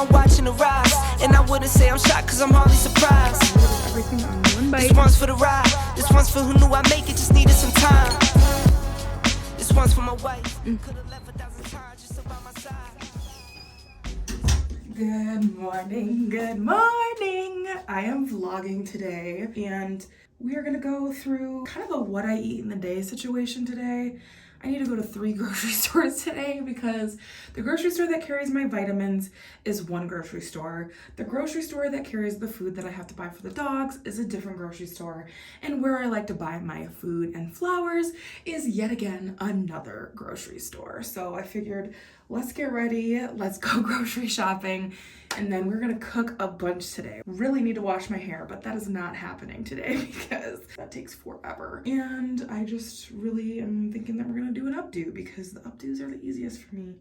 I'm watching the rise. And I wouldn't say I'm shocked, cause I'm hardly surprised. Everything on one bite. This one's for the ride. This one's for who knew I make it, just needed some time. This one's for my wife. Could've left 1,000 times just about my side. Good morning, good morning. I am vlogging today and we are gonna go through kind of a what I eat in the day situation today. I need to go to 3 grocery stores today because the grocery store that carries my vitamins is one grocery store. The grocery store that carries the food that I have to buy for the dogs is a different grocery store. And where I like to buy my food and flowers is yet again another grocery store. So I figured, let's get ready, let's go grocery shopping, and then we're gonna cook a bunch today. Really need to wash my hair, but that is not happening today because that takes forever. And I just really am thinking that we're gonna do an updo because the updos are the easiest for me.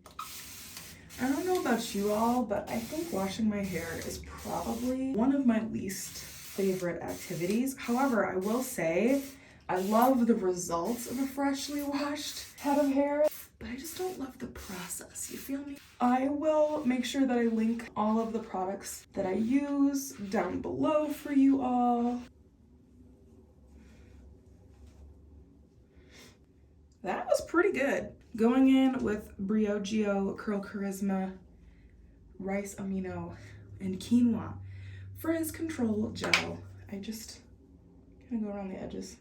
I don't know about you all, but I think washing my hair is probably one of my least favorite activities. However, I will say I love the results of a freshly washed head of hair, but I just don't love the process, you feel me? I will make sure that I link all of the products that I use down below for you all. That was pretty good. Going in with Briogeo Curl Charisma, Rice Amino, and Quinoa Frizz Control Gel. I just kind of go around the edges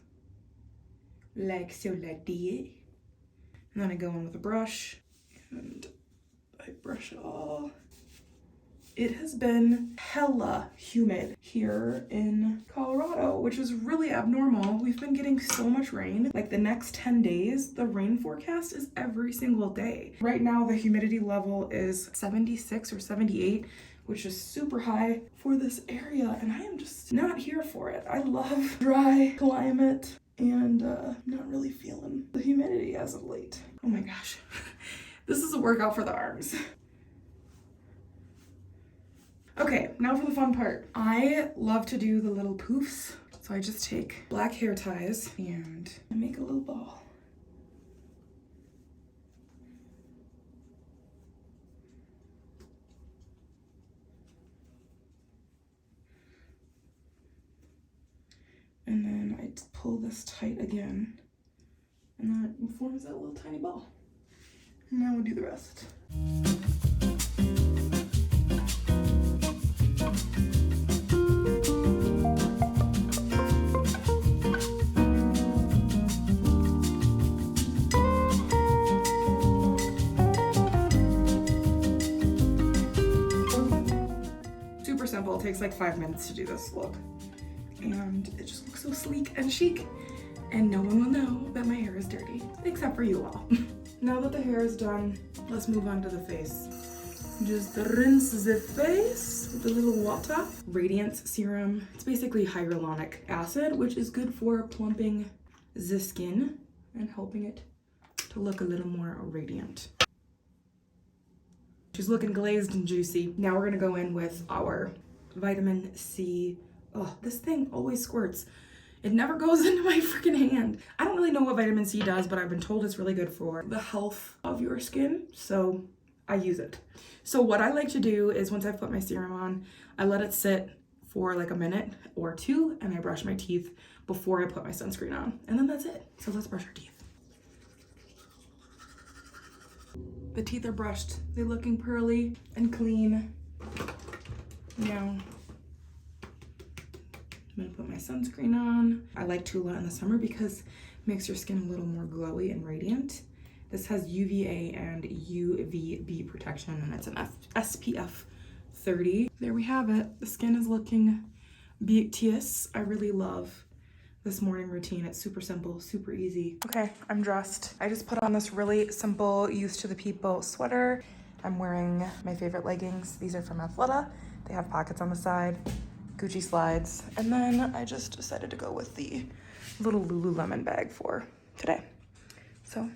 like so, like that. And then I go in with a brush and I brush it all. It has been hella humid here in Colorado, which is really abnormal. We've been getting so much rain. Like the next 10 days, the rain forecast is every single day. Right now, the humidity level is 76 or 78, which is super high for this area. And I am just not here for it. I love dry climate and not really feeling the humidity as of late. Oh my gosh. This is a workout for the arms. Okay, now for the fun part. I love to do the little poofs. So I just take black hair ties and I make a little ball. And then I pull this tight again. And that forms that little tiny ball. And now we'll do the rest. Super simple, it takes like 5 minutes to do this look. And it just looks so sleek and chic. And no one will know that my hair is dirty, except for you all. Now that the hair is done, let's move on to the face. Just rinse the face with a little water. Radiance serum. It's basically hyaluronic acid, which is good for plumping the skin and helping it to look a little more radiant. She's looking glazed and juicy. Now we're gonna go in with our vitamin C. Oh, this thing always squirts. It never goes into my freaking hand. I don't really know what vitamin C does, but I've been told it's really good for the health of your skin, so I use it. So what I like to do is once I've put my serum on, I let it sit for like a minute or 2, and I brush my teeth before I put my sunscreen on. And then that's it. So let's brush our teeth. The teeth are brushed. They're looking pearly and clean. Now, I'm gonna put my sunscreen on. I like Tula in the summer because it makes your skin a little more glowy and radiant. This has UVA and UVB protection and it's an SPF 30. There we have it. The skin is looking beauteous. I really love this morning routine. It's super simple, super easy. Okay, I'm dressed. I just put on this really simple used to the people sweater. I'm wearing my favorite leggings. These are from Athleta. They have pockets on the side. Gucci slides, and then I just decided to go with the little Lululemon bag for today. So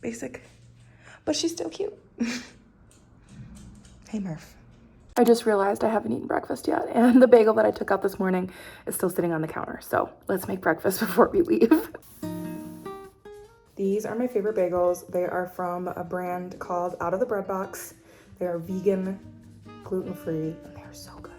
basic, but she's still cute. Hey Murph. I just realized I haven't eaten breakfast yet, and the bagel that I took out this morning is still sitting on the counter. So let's make breakfast before we leave. These are my favorite bagels. They are from a brand called Out of the Bread Box. They are vegan, gluten-free, and they're so good.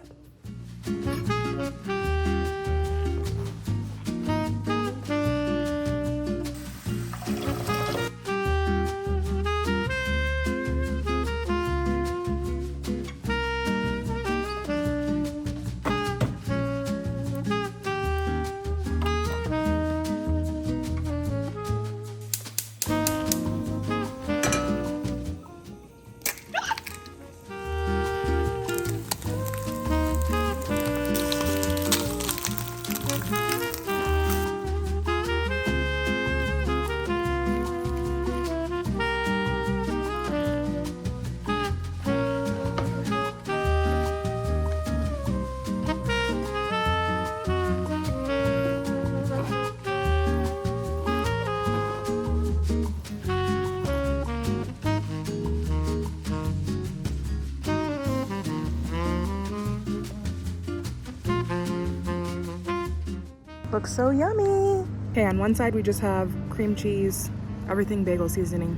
Looks so yummy. Okay, on one side we just have cream cheese, everything bagel seasoning.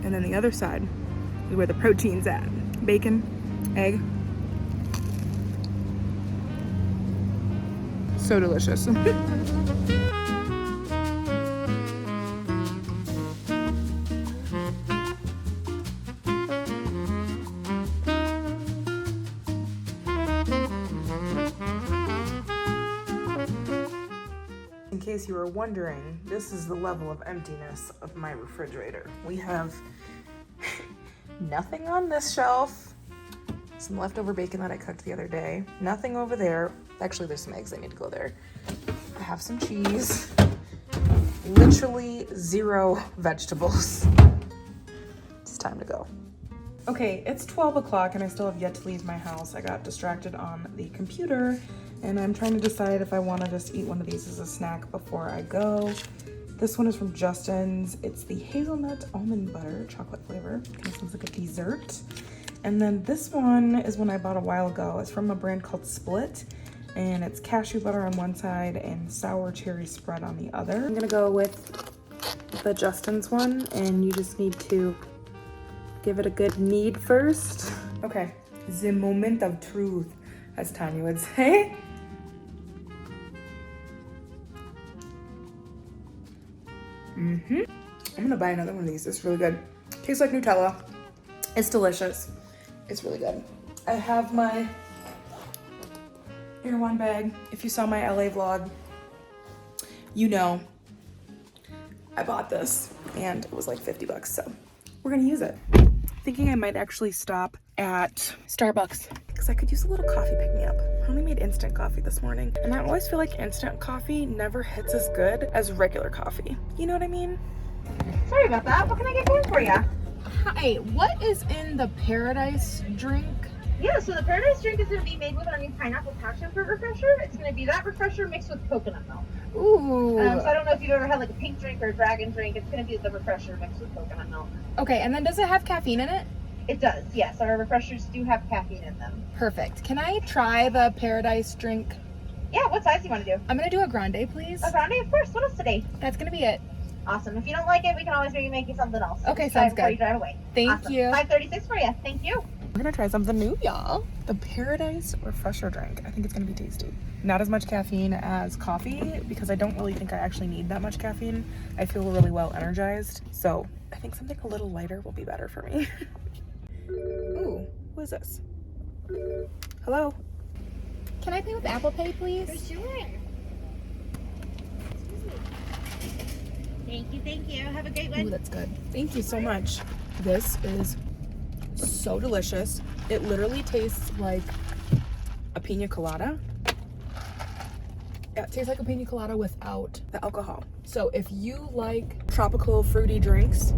And then the other side is where the protein's at. Bacon, egg. So delicious. In case you were wondering, this is the level of emptiness of my refrigerator. We have nothing on this shelf. Some leftover bacon that I cooked the other day. Nothing over there. Actually, there's some eggs that need to go there. I have some cheese. Literally 0 vegetables. It's time to go. Okay, it's 12 o'clock and I still have yet to leave my house. I got distracted on the computer and I'm trying to decide if I want to just eat one of these as a snack before I go. This one is from Justin's. It's the hazelnut almond butter chocolate flavor. Kind of sounds like a dessert. And then this one is one I bought a while ago. It's from a brand called Split, and it's cashew butter on one side and sour cherry spread on the other. I'm gonna go with the Justin's one, and you just need to give it a good knead first. Okay, the moment of truth, as Tanya would say. I'm gonna buy another one of these. It's really good. Tastes like Nutella. It's delicious. It's really good. I have my Air1 bag. If you saw my LA vlog, you know I bought this and it was like 50 bucks, so we're gonna use it. Thinking I might actually stop at Starbucks because I could use a little coffee pick-me-up. I only made instant coffee this morning, and I always feel like instant coffee never hits as good as regular coffee. You know what I mean? Sorry about that. What can I get going for you? Hi, what is in the Paradise drink? Yeah, so the Paradise drink is going to be made with our new pineapple passion fruit refresher. It's going to be that refresher mixed with coconut milk. Ooh. So I don't know if you've ever had like a pink drink or a dragon drink. It's going to be the refresher mixed with coconut milk. Okay, and then does it have caffeine in it? It does, yes. Our refreshers do have caffeine in them. Perfect. Can I try the Paradise drink? Yeah, what size do you want to do? I'm going to do a grande, please. A grande, of course. What else today? That's going to be it. Awesome. If you don't like it, we can always maybe make you something else. Okay, Just try sounds before good. You drive away. Thank awesome. you. $5.36 for you. Thank you. We're gonna try something new, y'all. The Paradise Refresher drink. I think it's gonna be tasty. Not as much caffeine as coffee because I don't really think I actually need that much caffeine. I feel really well energized. So I think something a little lighter will be better for me. Ooh, who is this? Hello? Can I pay with Apple Pay, please? For sure. Thank you. Have a great one. Ooh, that's good. Thank you so much. This is so delicious. It literally tastes like a pina colada. Yeah, it tastes like a pina colada without the alcohol. So if you like tropical fruity drinks,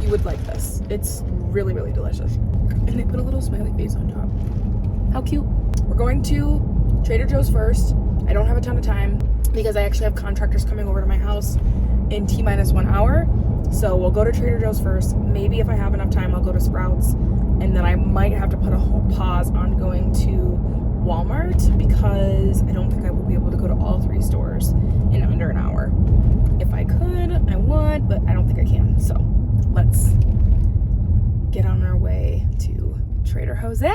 you would like this. It's really, really delicious. And they put a little smiley face on top. How cute. We're going to Trader Joe's first. I don't have a ton of time because I actually have contractors coming over to my house in T-minus 1 hour. So we'll go to Trader Joe's first. Maybe if I have enough time, I'll go to Sprouts. And then I might have to put a whole pause on going to Walmart because I don't think I will be able to go to all 3 stores in under an hour. If I could, I would, but I don't think I can. So let's get on our way to Trader Jose.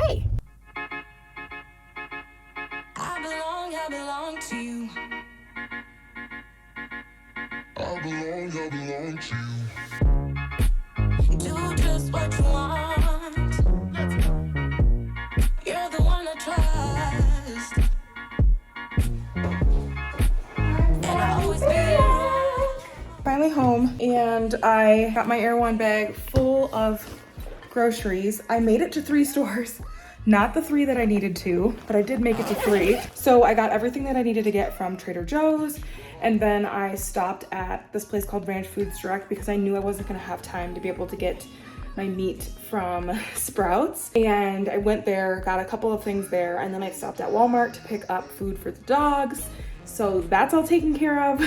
I belong to you. I belong to you. You do just what you want. You're the one I trust. And I'll always be around. Finally home, and I got my Air One bag full of groceries. I made it to 3 stores. Not the 3 that I needed to, but I did make it to 3. So I got everything that I needed to get from Trader Joe's, and then I stopped at this place called Ranch Foods Direct because I knew I wasn't gonna have time to be able to get my meat from Sprouts. And I went there, got a couple of things there, and then I stopped at Walmart to pick up food for the dogs. So that's all taken care of,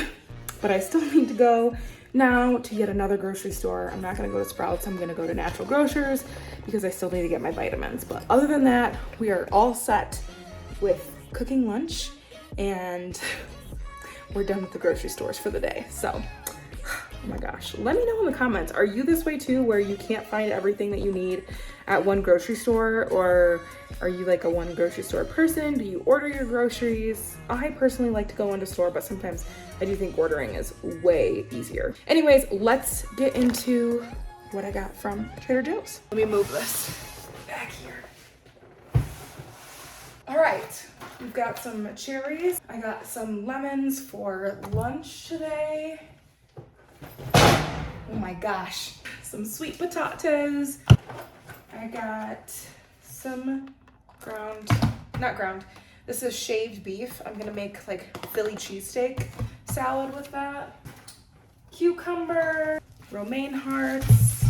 but I still need to go now to yet another grocery store. I'm not gonna go to Sprouts, I'm gonna go to Natural Grocers because I still need to get my vitamins. But other than that, we are all set with cooking lunch, and we're done with the grocery stores for the day. So, oh my gosh, let me know in the comments, are you this way too, where you can't find everything that you need at one grocery store? Or are you like a one grocery store person? Do you order your groceries? I personally like to go into store, but sometimes I do think ordering is way easier. Anyways, let's get into what I got from Trader Joe's. Let me move this back here. All right, we've got some cherries. I got some lemons for lunch today. Oh my gosh, some sweet potatoes. I got some this is shaved beef. I'm gonna make like Philly cheesesteak salad with that. Cucumber, romaine hearts.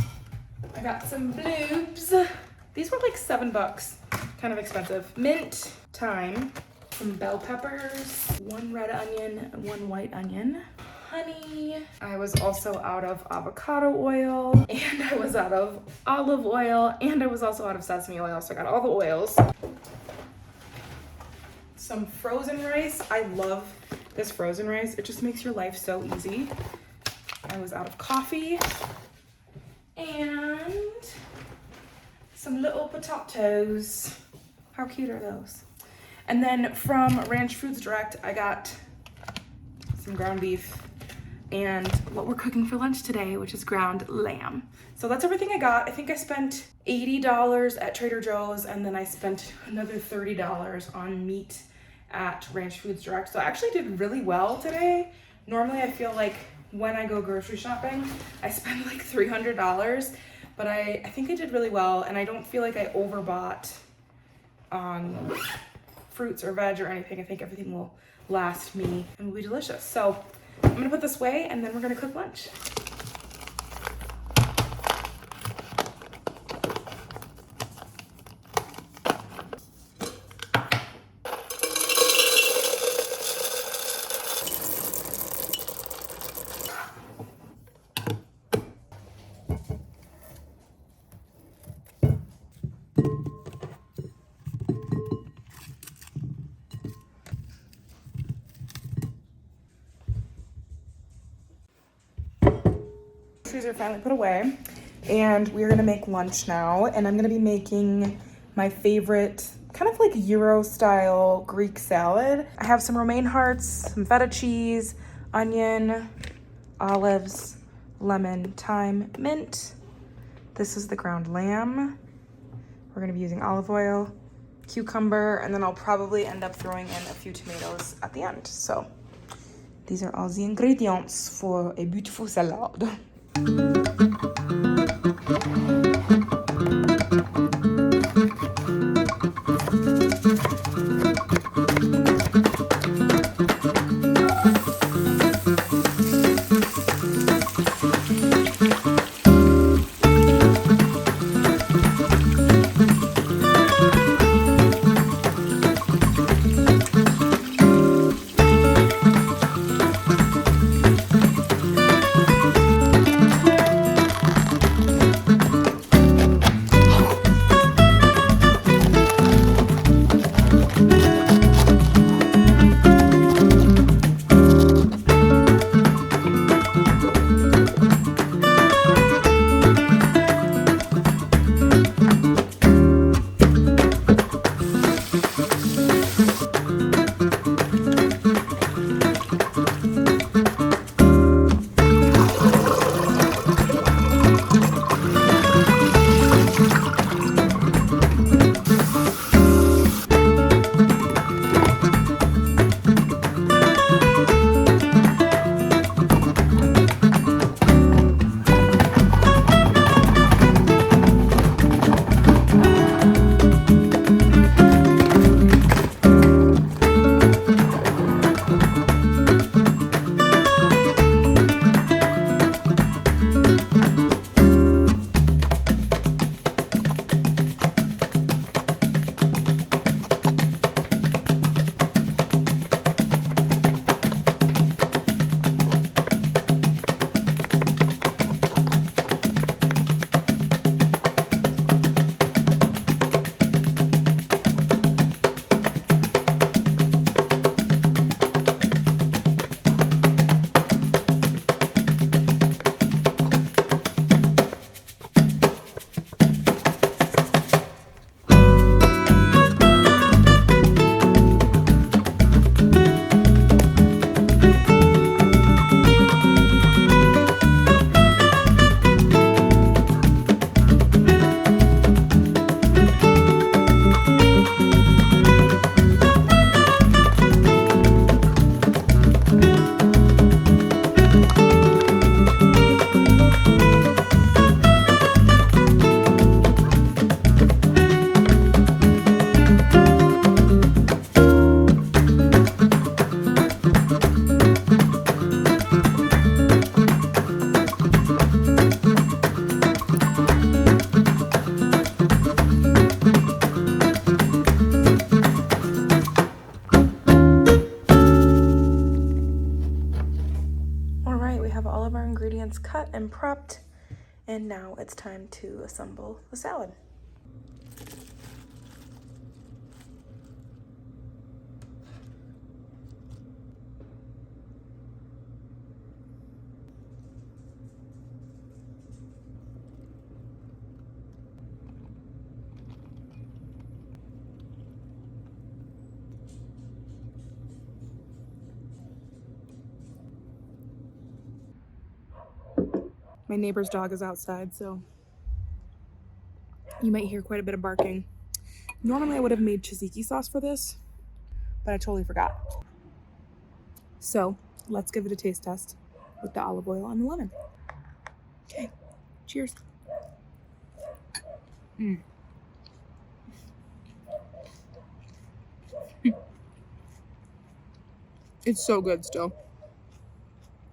I got some bloobs. These were like $7, kind of expensive. Mint, thyme, some bell peppers, 1 red onion, and 1 white onion. Honey. I was also out of avocado oil, and I was out of olive oil, and I was also out of sesame oil, so I got all the oils. Some frozen rice. I love this frozen rice. It just makes your life so easy. I was out of coffee, and some little potatoes. How cute are those? And then from Ranch Foods Direct, I got some ground beef and what we're cooking for lunch today, which is ground lamb. So that's everything I got. I think I spent $80 at Trader Joe's, and then I spent another $30 on meat at Ranch Foods Direct. So I actually did really well today. Normally I feel like when I go grocery shopping, I spend like $300, but I think I did really well, and I don't feel like I overbought on fruits or veg or anything. I think everything will last me and will be delicious. So I'm gonna put this away, and then we're gonna cook lunch. Groceries are finally put away, and we're gonna make lunch now, and I'm gonna be making my favorite kind of like Euro style Greek salad. I have some romaine hearts, some feta cheese, onion, olives, lemon, thyme, mint. This is the ground lamb. We're gonna be using olive oil, cucumber, and then I'll probably end up throwing in a few tomatoes at the end. So these are all the ingredients for a beautiful salad. All right, we have all of our ingredients cut and prepped, and now it's time to assemble the salad. My neighbor's dog is outside, so you might hear quite a bit of barking. Normally I would have made tzatziki sauce for this, but I totally forgot. So let's give it a taste test with the olive oil and the lemon. Okay, cheers. It's so good still.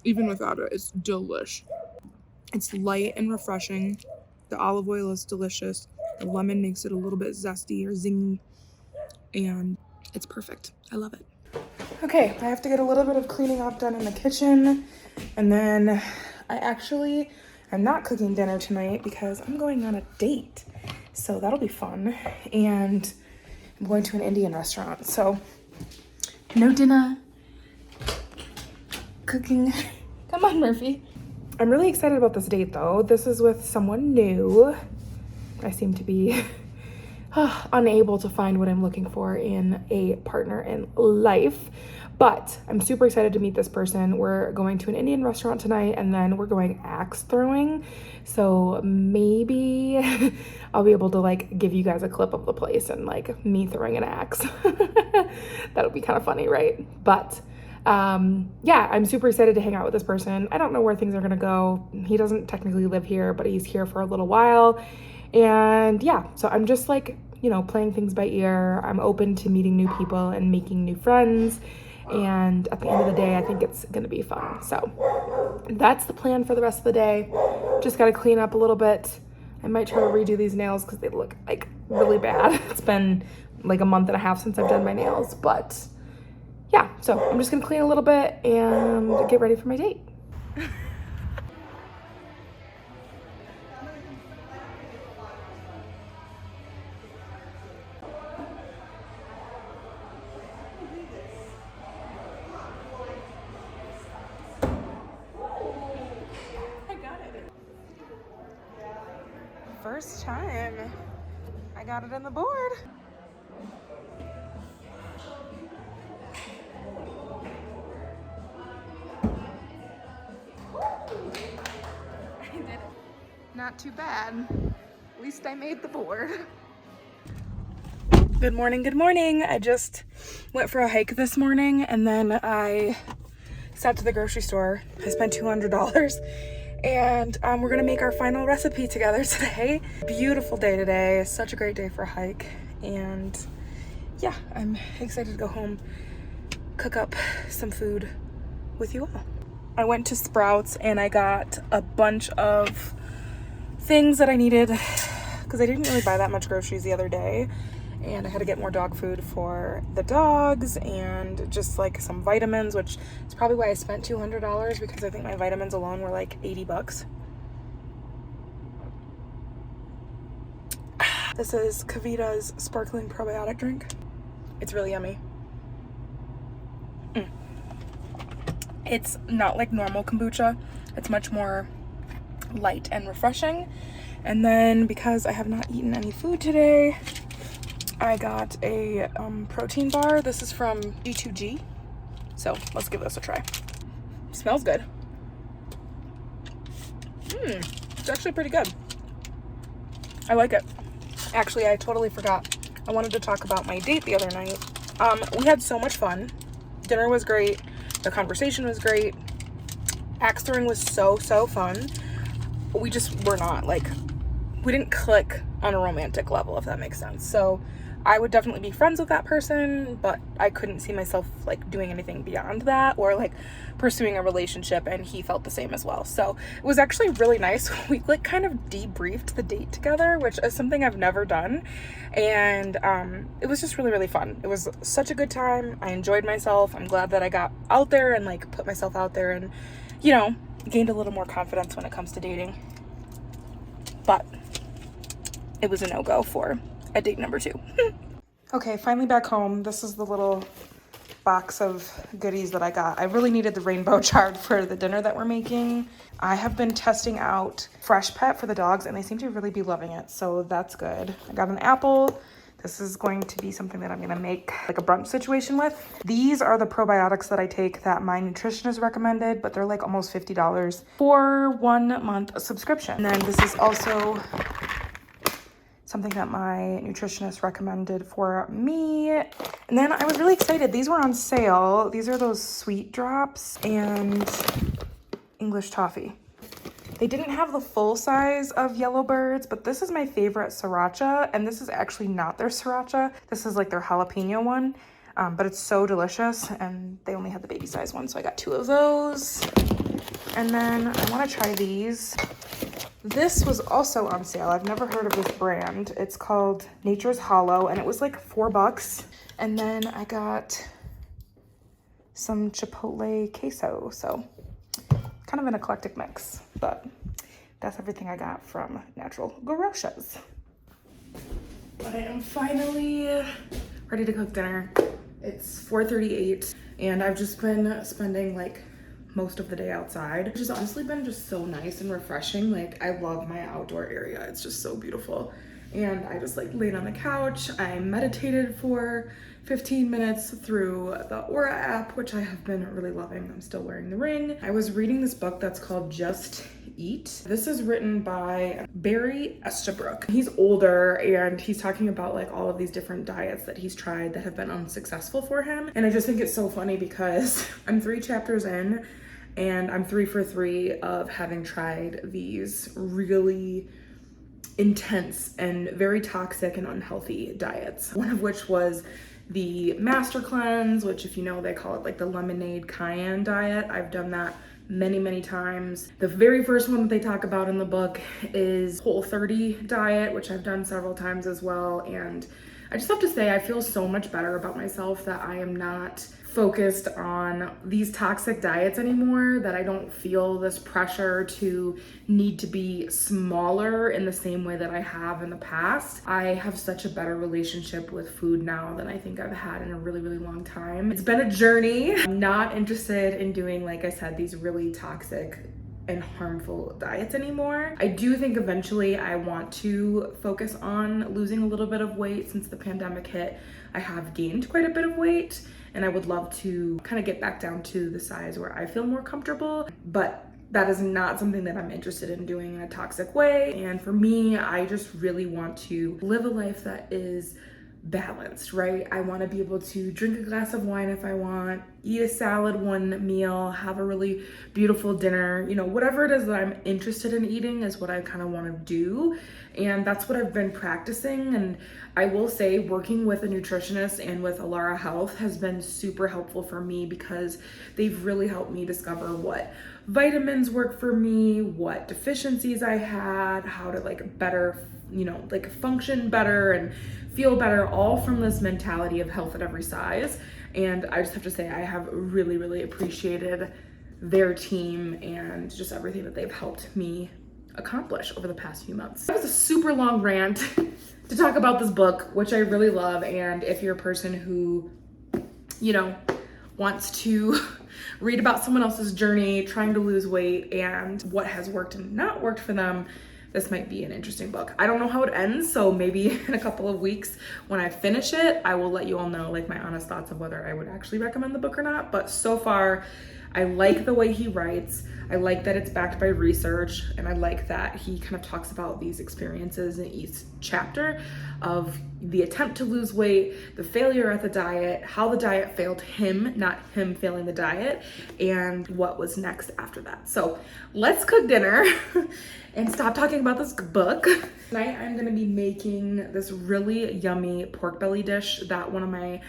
Even without it, it's delish. It's light and refreshing. The olive oil is delicious. The lemon makes it a little bit zesty or zingy. And it's perfect. I love it. Okay, I have to get a little bit of cleaning up done in the kitchen. And then I actually am not cooking dinner tonight because I'm going on a date. So that'll be fun. And I'm going to an Indian restaurant. So no dinner. Cooking. Come on, Murphy. I'm really excited about this date though. This is with someone new. I seem to be unable to find what I'm looking for in a partner in life, but I'm super excited to meet this person. We're going to an Indian restaurant tonight, and then we're going axe throwing. So maybe I'll be able to like give you guys a clip of the place and like me throwing an axe. That'll be kind of funny, right? But yeah, I'm super excited to hang out with this person. I don't know where things are gonna go. He doesn't technically live here, but he's here for a little while. And yeah, so I'm just like, you know, playing things by ear. I'm open to meeting new people and making new friends. And at the end of the day, I think it's gonna be fun. So that's the plan for the rest of the day. Just gotta clean up a little bit. I might try to redo these nails because they look like really bad. It's been like a month and a half since I've done my nails, but yeah, so I'm just gonna clean a little bit and get ready for my date. I got it. First time. I got it on the board. Not too bad. At least I made the board. Good morning, good morning. I just went for a hike this morning and then I stopped at the grocery store. I spent $200 and we're gonna make our final recipe together today. Beautiful day today. Such a great day for a hike. And yeah, I'm excited to go home, cook up some food with you all. I went to Sprouts and I got a bunch of things that I needed because I didn't really buy that much groceries the other day, and I had to get more dog food for the dogs and just like some vitamins, which is probably why I spent $200 because I think my vitamins alone were like 80 bucks. This is Kavita's sparkling probiotic drink. It's really yummy. It's not like normal kombucha. It's much more light and refreshing. And then because I have not eaten any food today, I got a protein bar. This is from G2G. So let's give this a try. Smells good. It's actually pretty good. I like it. Actually, I totally forgot. I wanted to talk about my date the other night. We had so much fun. Dinner was great. The conversation was great. Axe throwing was so fun. We just were not like, we didn't click on a romantic level, if that makes sense. So I would definitely be friends with that person, but I couldn't see myself like doing anything beyond that or like pursuing a relationship, and he felt the same as well. So it was actually really nice. We like kind of debriefed the date together, which is something I've never done. And it was just really fun. It was such a good time. I enjoyed myself. I'm glad that I got out there and like put myself out there and you know, gained a little more confidence when it comes to dating. But it was a no-go for a date number 2. Okay, finally back home. This is the little box of goodies that I got. I really needed the rainbow chart for the dinner that we're making. I have been testing out Fresh Pet for the dogs and they seem to really be loving it, so that's good. I got an apple. This is going to be something that I'm gonna make like a brunch situation with. These are the probiotics that I take that my nutritionist recommended, but they're like almost $50 for 1 month subscription. And then this is also something that my nutritionist recommended for me. And then I was really excited. These were on sale. These are those sweet drops and English toffee. They didn't have the full size of Yellowbirds, but this is my favorite sriracha, and this is actually not their sriracha. This is like their jalapeno one, but it's so delicious, and they only had the baby size one, so I got 2 of those. And then I want to try these. This was also on sale. I've never heard of this brand. It's called Nature's Hollow, and it was like $4. And then I got some chipotle queso, so kind of an eclectic mix, but that's everything I got from Natural Grocers. But I am finally ready to cook dinner. It's 4:38 and I've just been spending like most of the day outside, which has honestly been just so nice and refreshing. Like, I love my outdoor area. It's just so beautiful. And I just like laid on the couch. I meditated for 15 minutes through the Aura app, which I have been really loving. I'm still wearing the ring. I was reading this book that's called Just Eat. This is written by Barry Estabrook. He's older and he's talking about like all of these different diets that he's tried that have been unsuccessful for him. And I just think it's so funny because I'm 3 chapters in and I'm 3 for 3 of having tried these really intense and very toxic and unhealthy diets. One of which was the Master Cleanse, which, if you know, they call it like the lemonade cayenne diet. I've done that many times. The very first one that they talk about in the book is Whole30 diet, which I've done several times as well. And I just have to say, I feel so much better about myself that I am not focused on these toxic diets anymore, that I don't feel this pressure to need to be smaller in the same way that I have in the past. I have such a better relationship with food now than I think I've had in a really long time. It's been a journey. I'm not interested in doing, like I said, these really toxic and harmful diets anymore. I do think eventually I want to focus on losing a little bit of weight. Since the pandemic hit, I have gained quite a bit of weight, and I would love to kind of get back down to the size where I feel more comfortable, but that is not something that I'm interested in doing in a toxic way. And for me, I just really want to live a life that is balanced, right? I want to be able to drink a glass of wine if I want, eat a salad one meal, have a really beautiful dinner, you know, whatever it is that I'm interested in eating is what I kind of want to do. And that's what I've been practicing. And I will say, working with a nutritionist and with Alara Health has been super helpful for me, because they've really helped me discover what vitamins work for me, what deficiencies I had, how to like better, you know, like function better and feel better, all from this mentality of health at every size. And I just have to say, I have really appreciated their team and just everything that they've helped me accomplish over the past few months. That was a super long rant to talk about this book, which I really love. And if you're a person who, you know, wants to read about someone else's journey trying to lose weight and what has worked and not worked for them, this might be an interesting book. I don't know how it ends, so maybe in a couple of weeks when I finish it, I will let you all know like my honest thoughts of whether I would actually recommend the book or not. But so far, I like the way he writes. I like that it's backed by research, and I like that he kind of talks about these experiences in each chapter of the attempt to lose weight, the failure at the diet, how the diet failed him, not him failing the diet, and what was next after that. So let's cook dinner and stop talking about this book. Tonight I'm gonna be making this really yummy pork belly dish that one of my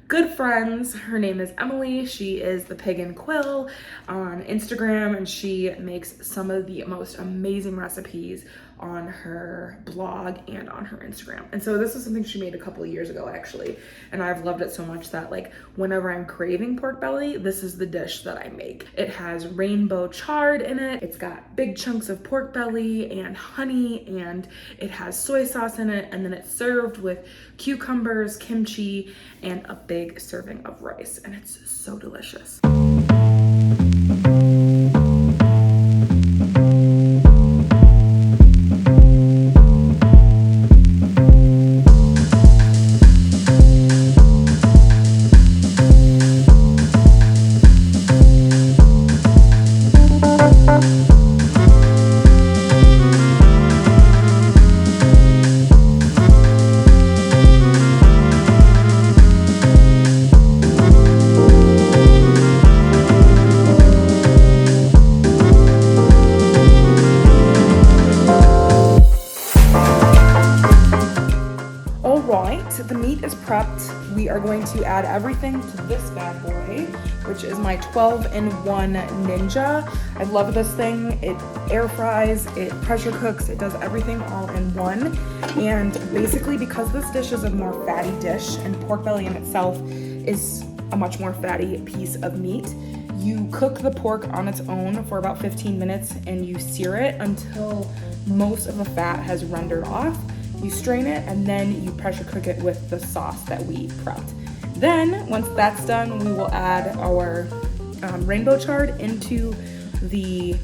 good friends, her name is Emily, she is the Pig and Quill on Instagram, and she makes some of the most amazing recipes on her blog and on her Instagram. And so this is something she made a couple of years ago actually, and I've loved it so much that like whenever I'm craving pork belly, this is the dish that I make. It has rainbow chard in it, it's got big chunks of pork belly and honey, and it has soy sauce in it, and then it's served with cucumbers, kimchi, and a big serving of rice, and it's so delicious. The meat is prepped. We are going to add everything to this bad boy, which is my 12-in-1 Ninja. I love this thing. It air fries, it pressure cooks, it does everything all in one. And basically because this dish is a more fatty dish and pork belly in itself is a much more fatty piece of meat, you cook the pork on its own for about 15 minutes and you sear it until most of the fat has rendered off. You strain it and then you pressure cook it with the sauce that we prepped. Then once that's done, we will add our rainbow chard into the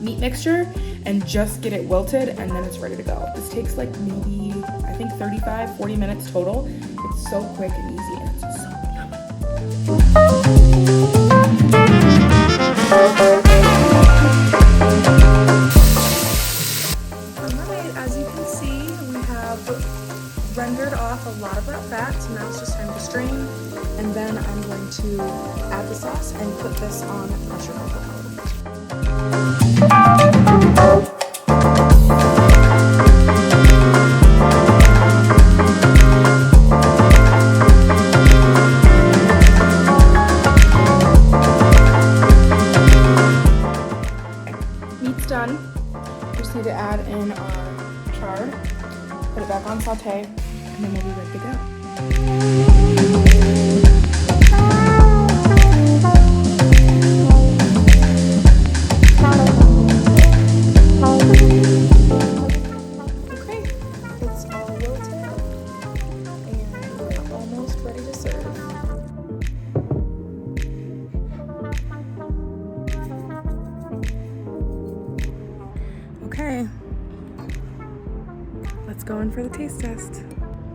meat mixture and just get it wilted, and then it's ready to go. This takes like maybe, I think 35-40 minutes total. It's so quick and easy and it's so rendered off a lot of that fat, so now it's just time to strain, and then I'm going to add the sauce and put this on pressure cooker mode. Okay. Meat's done. We just need to add in our chard, put it back on saute, and then we'll be ready to go. Okay, it's all wilted, and we're almost ready to serve. Okay. Let's go in for the taste test.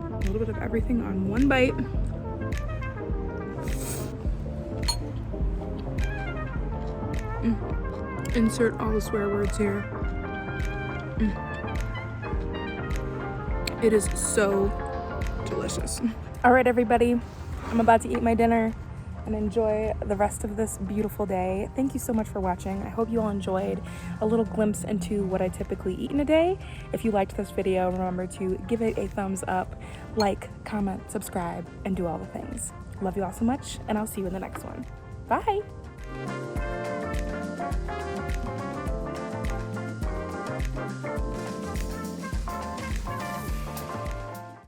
A little bit of everything on one bite. Insert all the swear words here. It is so delicious. All right, everybody, I'm about to eat my dinner and enjoy the rest of this beautiful day. Thank you so much for watching. I hope you all enjoyed a little glimpse into what I typically eat in a day. If you liked this video, remember to give it a thumbs up, like, comment, subscribe, and do all the things. Love you all so much, and I'll see you in the next one. Bye.